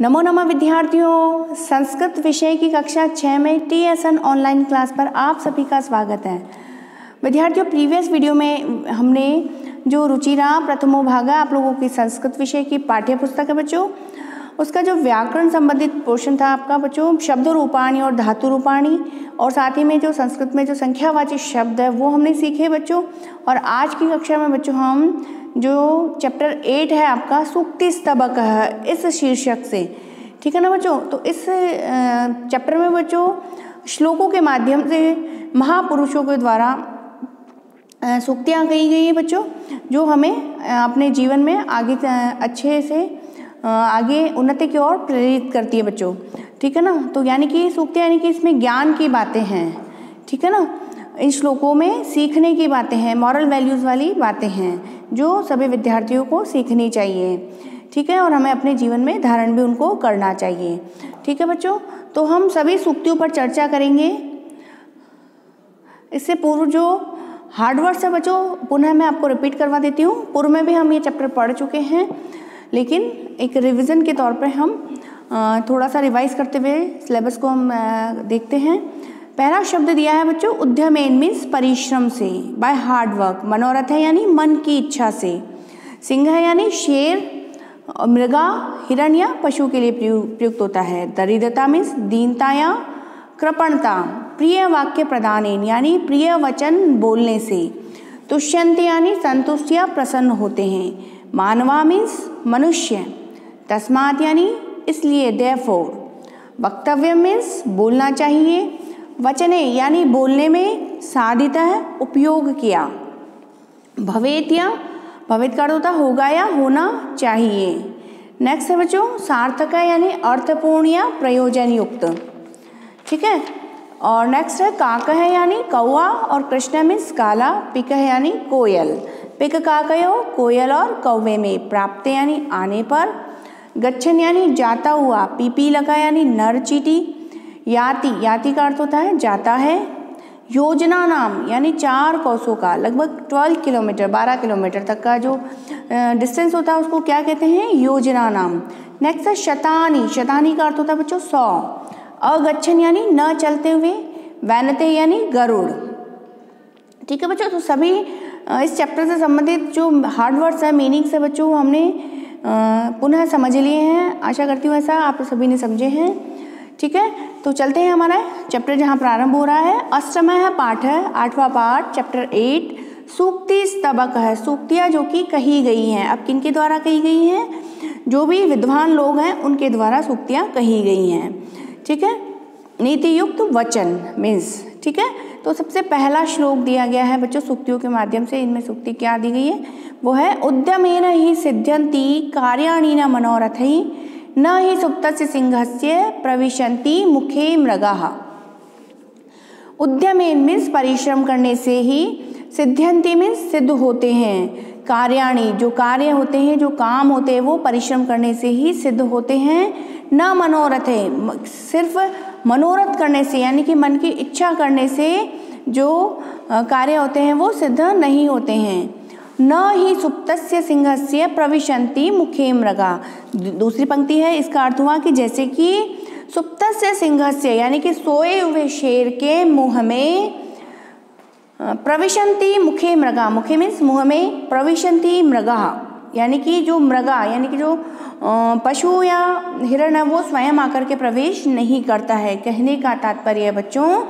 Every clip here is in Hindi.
नमो नमः विद्यार्थियों, संस्कृत विषय की कक्षा 6 में TSN ऑनलाइन क्लास पर आप सभी का स्वागत है। विद्यार्थियों, प्रीवियस वीडियो में हमने जो रुचिरा प्रथमो भाग आप लोगों की संस्कृत विषय की पाठ्य पुस्तक है बच्चों, उसका जो व्याकरण संबंधित पोर्शन था आपका बच्चों, शब्द रूपाणी और धातु रूपाणी, और साथ ही में जो संस्कृत में जो संख्यावाची शब्द है वो हमने सीखे बच्चों। और आज की कक्षा में बच्चों हम जो चैप्टर 8 है आपका सूक्ति स्तबक है इस शीर्षक से, ठीक है ना बच्चों। तो इस चैप्टर में बच्चों श्लोकों के माध्यम से महापुरुषों के द्वारा सूक्तियाँ कही गई है बच्चों, जो हमें अपने जीवन में आगे अच्छे से आगे उन्नति की ओर प्रेरित करती है बच्चों, ठीक है ना। तो यानी कि सूक्तियाँ यानी कि इसमें ज्ञान की बातें हैं, ठीक है ना। इन श्लोकों में सीखने की बातें हैं, मॉरल वैल्यूज़ वाली बातें हैं जो सभी विद्यार्थियों को सीखनी चाहिए, ठीक है, और हमें अपने जीवन में धारण भी उनको करना चाहिए, ठीक है बच्चों। तो हम सभी सूक्तियों पर चर्चा करेंगे। इससे पूर्व जो हार्डवर्ड्स है बच्चों, पुनः मैं आपको रिपीट करवा देती हूँ। पूर्व में भी हम ये चैप्टर पढ़ चुके हैं, लेकिन एक रिवीजन के तौर पे हम थोड़ा सा रिवाइज करते हुए सिलेबस को हम देखते हैं। पहला शब्द दिया है बच्चों उद्यमेन मीन्स परिश्रम से, बाय हार्ड वर्क। मनोरथ है यानी मन की इच्छा से। सिंह है यानी शेर, मृगा हिरण या पशु के लिए प्रयुक्त होता है। दरिद्रता मीन्स दीनता या कृपणता। प्रिय वाक्य प्रदानेन यानी प्रिय वचन बोलने से। तुष्यन्ति यानी संतुष्ट या प्रसन्न होते हैं। मानवा मीन्स मनुष्य। तस्मात् यानी इसलिए, देयरफॉर। वक्तव्य मीन्स बोलना चाहिए। वचने यानी बोलने में साधित है, उपयोग किया। भवेत या भवेत का अर्थ होता होगा या होना चाहिए। नेक्स्ट है बच्चों सार्थक है यानी अर्थपूर्ण या प्रयोजन युक्त, ठीक है। और नेक्स्ट है काक है यानी कौवा, और कृष्ण मीन्स काला। पिक है यानी कोयल। पिक काकयो कोयल और कौवे में। प्राप्त यानी आने पर। गच्छन यानी जाता हुआ। पीपी लगा यानी नर चींटी। याति, याति का अर्थ होता है जाता है। योजना नाम यानी 4 कोसों का, लगभग 12 किलोमीटर 12 किलोमीटर तक का जो डिस्टेंस होता है उसको क्या कहते हैं, योजना नाम। नेक्स्ट है शतानी, शतानी का अर्थ होता है बच्चों 100। अगच्छन यानी न चलते हुए। वैनते यानी गरुड़, ठीक है बच्चों। तो सभी इस चैप्टर से संबंधित जो हार्ड वर्ड्स है, मीनिंग्स है बच्चों, हमने पुनः समझ लिए हैं। आशा करती हूँ ऐसा आप सभी ने समझे हैं, ठीक है। तो चलते हैं हमारा चैप्टर जहाँ प्रारंभ हो रहा है। अष्टमः है पाठ है, 8वां पाठ, चैप्टर 8 सूक्ति स्तबक है। सूक्तियाँ जो कि कही गई हैं। अब किन के द्वारा कही गई हैं, जो भी विद्वान लोग हैं उनके द्वारा सूक्तियाँ कही गई हैं, ठीक है। नीति युक्त वचन मीन्स, ठीक है। तो सबसे पहला श्लोक दिया गया है बच्चों सूक्तियों के माध्यम से। इनमें सूक्ति क्या दी गई है, वो है उद्यमेन ही सिद्ध्यन्ति कार्याणि न मनोरथैः न ही सुप्तस्य सिंहस्य प्रविशन्ति मुखे मृगाः। उद्यमेन मीन्स परिश्रम करने से ही, सिद्ध्यन्ति मीन्स सिद्ध होते हैं। कार्याणि जो कार्य होते हैं, जो काम होते हैं वो परिश्रम करने से ही सिद्ध होते हैं। न मनोरथ है, सिर्फ मनोरथ करने से यानी कि मन की इच्छा करने से जो कार्य होते हैं वो सिद्ध नहीं होते हैं। न ही सुप्तस्य सिंहस्य प्रविशन्ति मुखे मृगा। दूसरी पंक्ति है, इसका अर्थ हुआ कि जैसे कि सुप्तस्य सिंहस्य यानी कि सोए हुए शेर के मुंह में, प्रविशन्ति मुखे मृगा, मुखे मीन्स मुंह में, प्रविशन्ति मृगा यानी कि जो मृगा यानी कि जो पशु या हिरण है वो स्वयं आकर के प्रवेश नहीं करता है। कहने का तात्पर्य है बच्चों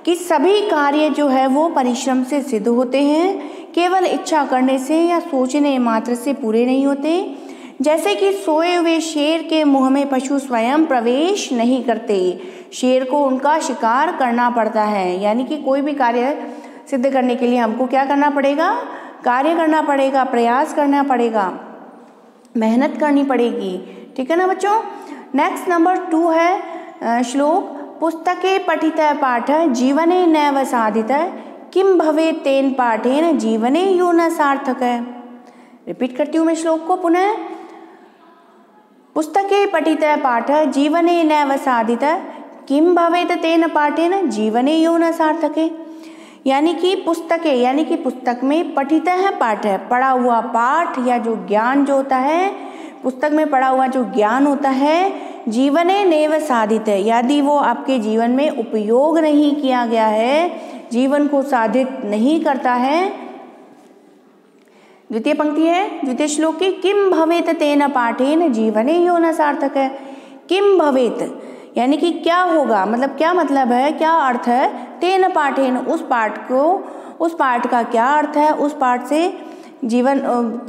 कि सभी कार्य जो है वो परिश्रम से सिद्ध होते हैं, केवल इच्छा करने से या सोचने मात्र से पूरे नहीं होते। जैसे कि सोए हुए शेर के मुंह में पशु स्वयं प्रवेश नहीं करते, शेर को उनका शिकार करना पड़ता है। यानी कि कोई भी कार्य सिद्ध करने के लिए हमको क्या करना पड़ेगा, कार्य करना पड़ेगा, प्रयास करना पड़ेगा, मेहनत करनी पड़ेगी, ठीक है ना बच्चों। नेक्स्ट नंबर 2 है श्लोक पुस्तके पठितः पाठः जीवने नैव साधितः किम भवेत् तेन पाठेन जीवने यो न सार्थकः। रिपीट करती हूँ मैं श्लोक को पुनः। पुस्तके पठितः पाठः जीवने नैव साधितः किम भवेत् तेन पाठेन जीवने यो न सार्थकः। यानी कि पुस्तकें यानी कि पुस्तक में पठित है पाठ है, पढ़ा हुआ पाठ या जो ज्ञान जो होता है पुस्तक में पढ़ा हुआ जो ज्ञान होता है जीवने नैव साधित है, यदि वो आपके जीवन में उपयोग नहीं किया गया है, जीवन को साधित नहीं करता है। द्वितीय पंक्ति है द्वितीय श्लोक की, किम भवेत तेन पाठेन जीवने यो न सार्थक है। किम भवेत यानी कि क्या होगा, मतलब क्या मतलब है, क्या अर्थ है, तेन पाठेन उस पाठ का क्या अर्थ है, उस पाठ से जीवन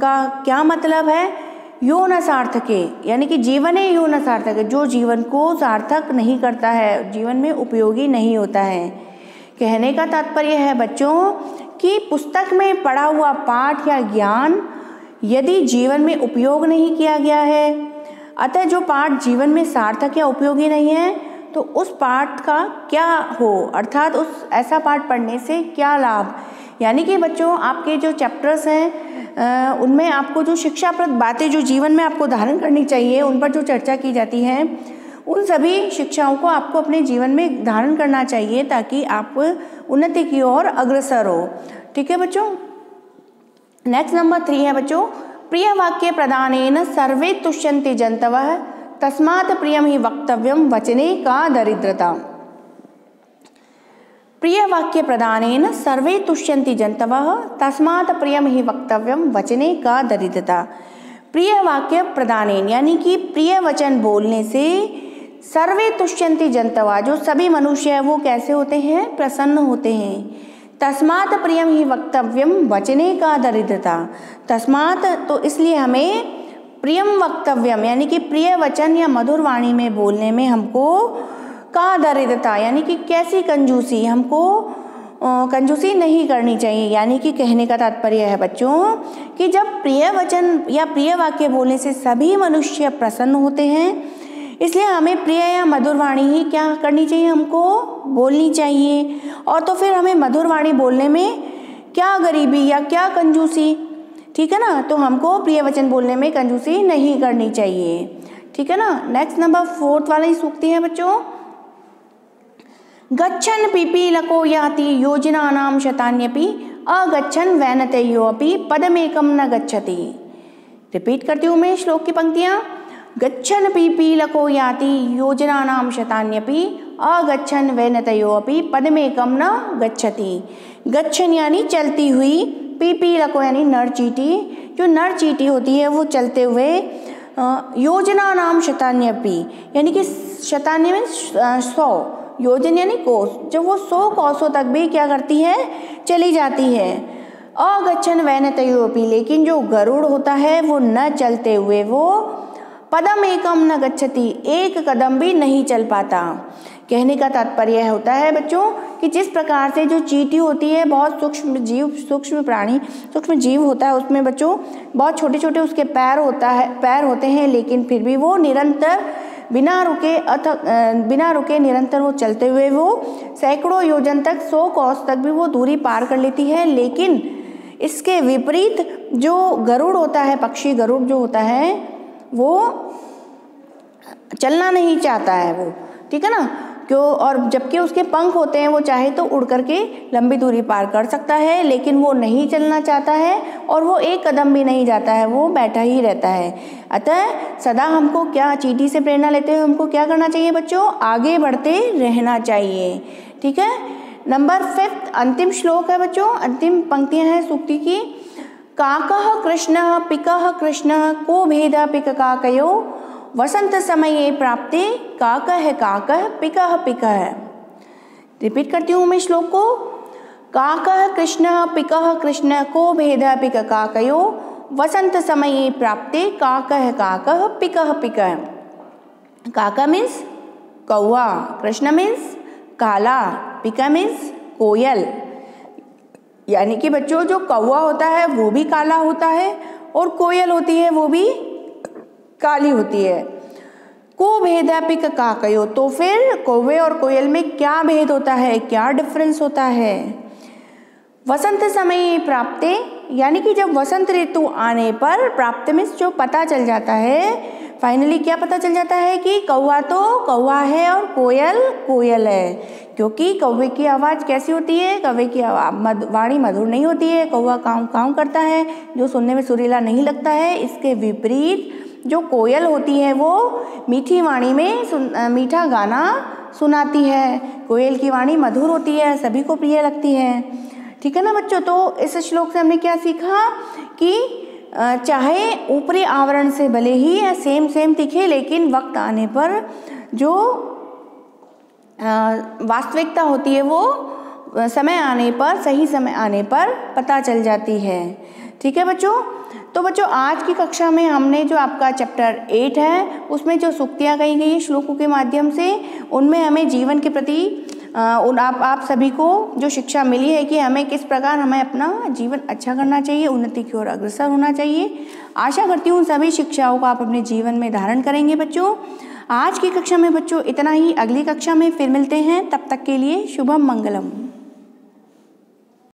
का क्या मतलब है। यो न सार्थके यानी कि जीवने यो न सार्थक, जो जीवन को सार्थक नहीं करता है, जीवन में उपयोगी नहीं होता है। कहने का तात्पर्य है बच्चों कि पुस्तक में पढ़ा हुआ पाठ या ज्ञान यदि जीवन में उपयोग नहीं किया गया है, अतः जो पाठ जीवन में सार्थक या उपयोगी नहीं है, तो उस पाठ का क्या हो, अर्थात उस ऐसा पाठ पढ़ने से क्या लाभ। यानी कि बच्चों आपके जो चैप्टर्स हैं उनमें आपको जो शिक्षाप्रद बातें जो जीवन में आपको धारण करनी चाहिए, उन पर जो चर्चा की जाती है, उन सभी शिक्षाओं को आपको अपने जीवन में धारण करना चाहिए ताकि आप उन्नति की ओर अग्रसर हो। ठीक है बच्चों। नेक्स्ट नंबर 3 है बच्चों, प्रिय वाक्य प्रदानेन सर्वे तुष्यन्ति जन्तवः तस्मात् प्रियम ही वक्तव्यम वचने का दरिद्रता। प्रिय वाक्य प्रदानेन सर्वे तुष्यन्ति जन्तवः तस्मात् प्रियम ही वक्तव्यम वचने का दरिद्रता। प्रिय वाक्य प्रदानेन यानी कि प्रिय वचन बोलने से सर्वे तुष्यन्ति जन्तवः जो सभी मनुष्य है वो कैसे होते हैं, प्रसन्न होते हैं। तस्मात् प्रियम ही वक्तव्यम वचने का दरिद्रता, तस्मात् तो इसलिए हमें प्रियम वक्तव्यम यानी कि प्रिय वचन या मधुर वाणी में बोलने में हमको का दरिद्रता यानी कि कैसी कंजूसी, हमको कंजूसी नहीं करनी चाहिए। यानी कि कहने का तात्पर्य है बच्चों कि जब प्रिय वचन या प्रिय वाक्य बोलने से सभी मनुष्य प्रसन्न होते हैं, इसलिए हमें प्रिय या मधुर वाणी ही क्या करनी चाहिए, हमको बोलनी चाहिए। और तो फिर हमें मधुर वाणी बोलने में क्या गरीबी या क्या कंजूसी, ठीक है ना, तो हमको प्रिय वचन बोलने में कंजूसी नहीं करनी चाहिए। ठीक है ना। नेक्स्ट नंबर 4 वाला ही सूक्ति है बच्चों, गच्छन् पिपीलको याति योजनानां शतान्यपि अगच्छन् वैनतेयोऽपि पदमेकं न गच्छति। रिपीट करती हूँ मैं श्लोक की पंक्तियाँ। गच्छन् पिपीलको याति योजनानां शतान्यपि अगच्छन् वैनतयोऽपि पदमेकं न गच्छति। गच्छन् यानी चलती हुई, पीपीलको यानी नर चींटी, जो नर चींटी होती है वो चलते हुए, योजनानां शतान्यपि यानी कि शतान्य में 100, योजन यानी कोस, जब वो 100 कोसों तक भी क्या करती है, चली जाती है। अगच्छन् वैनतयोऽपि लेकिन जो गरुड़ होता है वो न चलते हुए वो पदम एकम न गच्छति, एक कदम भी नहीं चल पाता। कहने का तात्पर्य होता है बच्चों कि जिस प्रकार से जो चींटी होती है बहुत सूक्ष्म जीव, सूक्ष्म प्राणी, सूक्ष्म जीव होता है, उसमें बच्चों बहुत छोटे छोटे उसके पैर होते हैं, लेकिन फिर भी वो निरंतर बिना रुके निरंतर वो चलते हुए वो सैकड़ों योजन तक, 100 कोस तक भी वो दूरी पार कर लेती है। लेकिन इसके विपरीत जो गरुड़ होता है, पक्षी गरुड़ जो होता है वो चलना नहीं चाहता है वो, ठीक है ना, क्यों, और जबकि उसके पंख होते हैं वो चाहे तो उड़ करके लंबी दूरी पार कर सकता है, लेकिन वो नहीं चलना चाहता है और वो एक कदम भी नहीं जाता है, वो बैठा ही रहता है। अतः सदा हमको क्या, चींटी से प्रेरणा लेते हुए हमको क्या करना चाहिए बच्चों, आगे बढ़ते रहना चाहिए। ठीक है। नंबर 5 अंतिम श्लोक है बच्चों, अंतिम पंक्तियां हैं सूक्ति की। काकः कृष्णः पिकः कृष्णः को भेद पिक काकयो वसंत समये प्राप्ते काकः काकः पिकः पिकः। रिपीट करती हूँ मैं श्लोक को। काकः कृष्णः पिकः कृष्णः को भेद पिक काकयो वसंत समये प्राप्ते काकः काकः पिकः पिकः। काका मीन्स कौवा, कृष्ण मीन्स काला, पिका मीन्स कोयल। यानी कि बच्चों जो कौवा होता है वो भी काला होता है और कोयल होती है वो भी काली होती है। को भेदापिक काकयो, तो फिर कौवे और कोयल में क्या भेद होता है, क्या डिफरेंस होता है। वसंत समय प्राप्ते यानी कि जब वसंत ऋतु आने पर, प्राप्त में जो पता चल जाता है, फाइनली क्या पता चल जाता है कि कौवा तो कौवा है और कोयल कोयल है। क्योंकि कौवे की आवाज़ कैसी होती है, कौवे की वाणी मधुर नहीं होती है, कौवा काँव काँव करता है जो सुनने में सुरीला नहीं लगता है। इसके विपरीत जो कोयल होती है वो मीठी वाणी में मीठा गाना सुनाती है। कोयल की वाणी मधुर होती है, सभी को प्रिय लगती है। ठीक है ना बच्चों। तो इस श्लोक से हमने क्या सीखा कि चाहे ऊपरी आवरण से भले ही सेम दिखे, लेकिन वक्त आने पर जो वास्तविकता होती है वो समय आने पर, सही समय आने पर पता चल जाती है। ठीक है बच्चों। तो बच्चों आज की कक्षा में हमने जो आपका चैप्टर 8 है उसमें जो सूक्तियाँ कही गई श्लोकों के माध्यम से, उनमें हमें जीवन के प्रति आप सभी को जो शिक्षा मिली है कि हमें किस प्रकार हमें अपना जीवन अच्छा करना चाहिए, उन्नति की ओर अग्रसर होना चाहिए। आशा करती हूँ सभी शिक्षाओं को आप अपने जीवन में धारण करेंगे बच्चों। आज की कक्षा में बच्चों इतना ही। अगली कक्षा में फिर मिलते हैं, तब तक के लिए शुभम मंगलम।